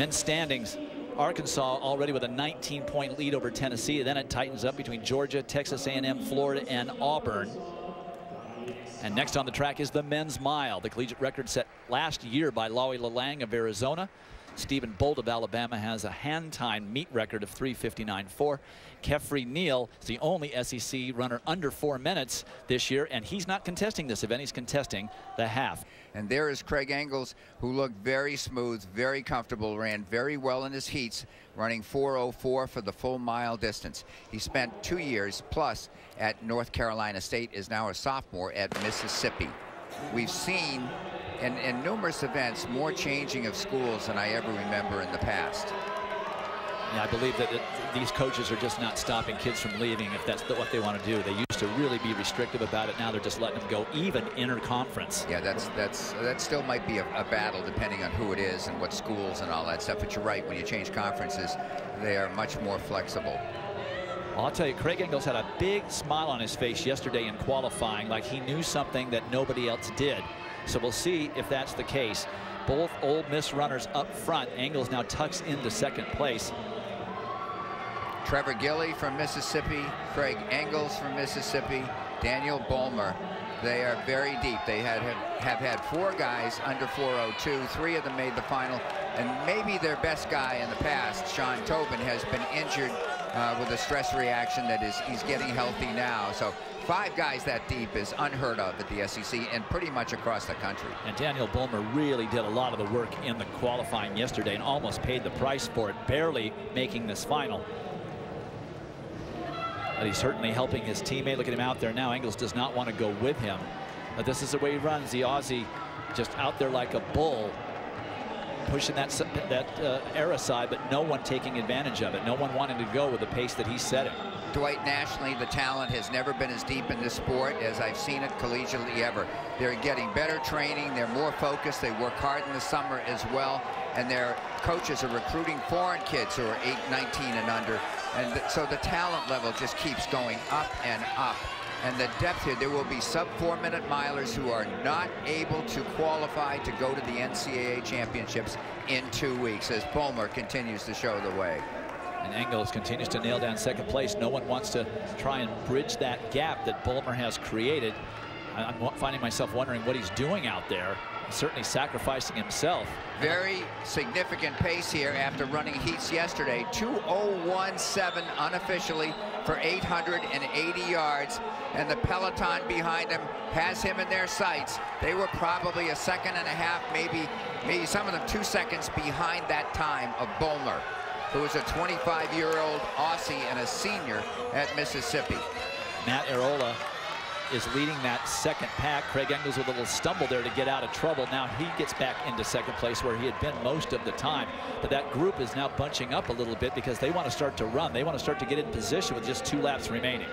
Men's standings, Arkansas already with a 19-point lead over Tennessee. Then it tightens up between Georgia, Texas A&M, Florida, and Auburn. And next on the track is the men's mile. The collegiate record set last year by Lowy Lalang of Arizona. Stephen Bolt of Alabama has a hand time meet record of 3:59.4. Kefri Neal is the only SEC runner under 4 minutes this year, and he's not contesting this event. He's contesting the half. And there is Craig Engels, who looked very smooth, very comfortable, ran very well in his heats, running 4:04 for the full mile distance. He spent 2 years plus at North Carolina State, is now a sophomore at Mississippi. We've seen in numerous events more changing of schools than I ever remember in the past. Yeah, I believe that these coaches are just not stopping kids from leaving if that's what they want to do. They used to really be restrictive about it. Now they're just letting them go, even interconference. Yeah, that still might be a battle depending on who it is and what schools and all that stuff. But you're right, when you change conferences, they are much more flexible. I'll tell you, Craig Engels had a big smile on his face yesterday in qualifying, like he knew something that nobody else did. So we'll see if that's the case. Both Ole Miss runners up front. Engels now tucks into second place. Trevor Gilly from Mississippi, Craig Engels from Mississippi, Daniel Bulmer. They are very deep. They have had 4 guys under 4:02. 3 of them made the final, and maybe their best guy in the past, Sean Tobin, has been injured with a stress reaction that he's getting healthy now. So 5 guys that deep is unheard of at the SEC and pretty much across the country. And Daniel Bulmer really did a lot of the work in the qualifying yesterday and almost paid the price for it, barely making this final. But he's certainly helping his teammate. Look at him out there now. Engels does not want to go with him. But this is the way he runs. The Aussie just out there like a bull, pushing that era side, but no one taking advantage of it. No one wanting to go with the pace that he's setting. Dwight, nationally, the talent has never been as deep in this sport as I've seen it collegiately ever. They're getting better training. They're more focused. They work hard in the summer as well. And their coaches are recruiting foreign kids who are 8, 19 and under. And so the talent level just keeps going up and up. And the depth here, there will be sub-4-minute milers who are not able to qualify to go to the NCAA championships in 2 weeks as Bulmer continues to show the way. And Engels continues to nail down second place. No one wants to try and bridge that gap that Bulmer has created. I'm finding myself wondering what he's doing out there. He's certainly sacrificing himself. Very significant pace here after running heats yesterday. 2:01.7 unofficially for 880 yards. And the peloton behind him has him in their sights. They were probably a second and a half, maybe some of them 2 seconds behind that time of Bulmer, who is a 25-year-old Aussie and a senior at Mississippi. Matt Arola is leading that second pack. Craig Engels with a little stumble there to get out of trouble. Now he gets back into second place where he had been most of the time. But that group is now bunching up a little bit because they want to start to run. They want to start to get in position with just 2 laps remaining.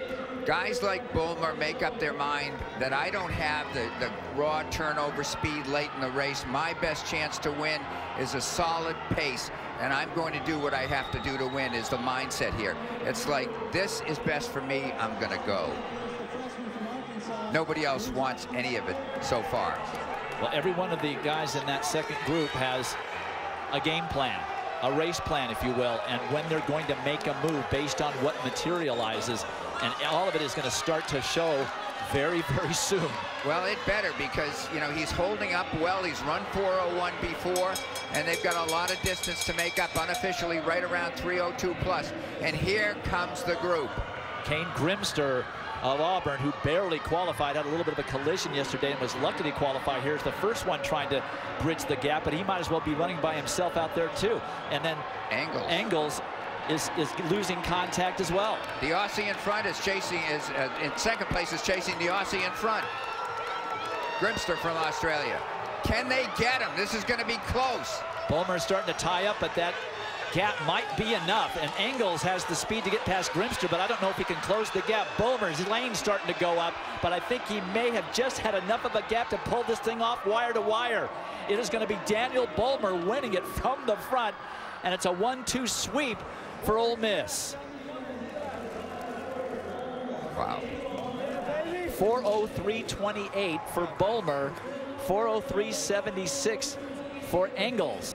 Guys like Bulmer make up their mind that I don't have the raw turnover speed late in the race. My best chance to win is a solid pace, and I'm going to do what I have to do to win is the mindset here. It's like, this is best for me, I'm going to go. Nobody else wants any of it so far. Well, every one of the guys in that second group has a game plan, a race plan, if you will, and when they're going to make a move based on what materializes. And all of it is going to start to show very, very soon. Well, it better, because, you know, he's holding up well. He's run 4:01 before, and they've got a lot of distance to make up unofficially, right around 3:02 plus. And here comes the group. Kane Grimster of Auburn, who barely qualified, had a little bit of a collision yesterday and was lucky to qualify. Here's the first one trying to bridge the gap, but he might as well be running by himself out there too. And then Engels is losing contact as well. The Aussie in front is chasing, in second place is chasing the Aussie in front. Grimster from Australia. Can they get him? This is going to be close. Bulmer's starting to tie up, but that gap might be enough, and Engels has the speed to get past Grimster, but I don't know if he can close the gap. Bulmer's lane's starting to go up, but I think he may have just had enough of a gap to pull this thing off wire to wire. It is going to be Daniel Bulmer winning it from the front, and it's a 1-2 sweep for Ole Miss. Wow. 4:03.28 for Bulmer, 4:03.76 for Engels.